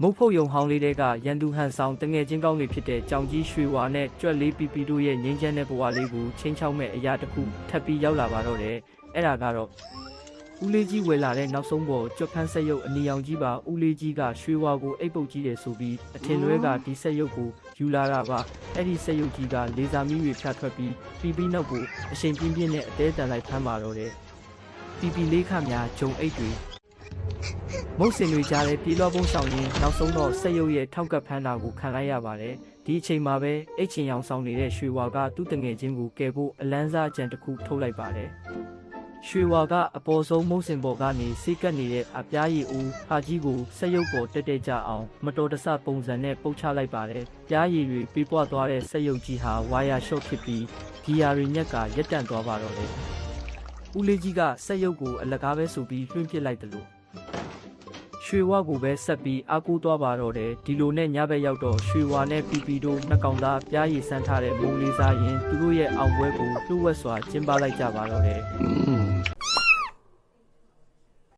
မုတ်ဖုတ်ယုံဟောင်းလေးတွေကရန်သူဟန်ဆောင်တငယ်ချင်းကောင်းတွေဖြစ်တဲ့ကြောင်ကြီးရွှေဝါနဲ့ကြွက်လေးပီပီတို့ရဲ့ငိမ့်ချမ်းတဲ့ဘဝလေးကိုချင်းချောက်မဲ့အရာတစ်ခုထပ်ပြီးရောက်လာပါတော့တယ်အဲ့ဒါကတော့ဦးလေးကြီးဝယ်လာတဲ့နောက်ဆုံးပေါ်ကြွက်ခန်းဆက်ရုပ်အနီရောင်ကြီးပါဦးလေးကြီးကရွှေဝါကိုအိပ်ပုတ်ကြီးတယ်ဆိုပြီးအထင်လွဲကဒီဆက်ရုပ်ကိုယူလာတာပါအဲ့ဒီဆက်ရုပ်ကြီးကလေဆာမီးတွေဖြတ်ထွက်ပြီးပီပီနောက်ကိုအရှင်ပြင်းပြင်းနဲ့အသေးတန်လိုက်ဖမ်းပါတော့တယ်ပီပီလေးခများဂျုံအိတ်တွေမုတ်စင်တွေကြားတဲ့ပြေးလွှားပုံးဆောင်ရင်းနောက်ဆုံးတော့ဆက်ရုပ်ရဲ့ထောက်ကပ်ဖမ်းတာကိုခံလိုက်ရပါတယ်ဒီအချိန်မှာပဲအိတ်ချင်ရောင်ဆောင်နေတဲ့ရွှေဝါကသူ့တငယ်ချင်းကိုကယ်ဖို့အလန်းစားကြံတစ်ခုထုတ်လိုက်ပါတယ်ရွှေဝါကအပေါ်ဆုံးမုတ်စင်ပေါ်ကနေစိတ်ကပ်နေတဲ့အပြားရည်ဦးဟာကြီးကိုဆက်ရုပ်ပေါ်တက်တက်ကြအောင်မတော်တဆပုံစံနဲ့ပုတ်ချလိုက်ပါတယ်ပြားရည်တွေပြေးပွားသွားတဲ့ဆက်ရုပ်ကြီးဟာဝါယာရှော့ဖြစ်ပြီးဂီယာတွေညက်ကရက်တန့်သွားပါတော့တယ်ဦးလေးကြီးကဆက်ရုပ်ကိုအလကားပဲဆိုပြီးလွှင့်ပစ်လိုက်တယ်လို့ရွှေဝါကိုပဲဆက်ပြီးအားကိုးသွားပါတော့တယ်ဒီလိုနဲ့ညဘက်ရောက်တော့ရွှေဝါနဲ့ပီပီတို့နှစ်ကောင်သားပြားရည်ဆန်းထားတဲ့မုံလေးစားရင်သူတို့ရဲ့အောင်ပွဲကိုလှုပ်ဝက်စွာကျင်းပလိုက်ကြပါတော့တယ်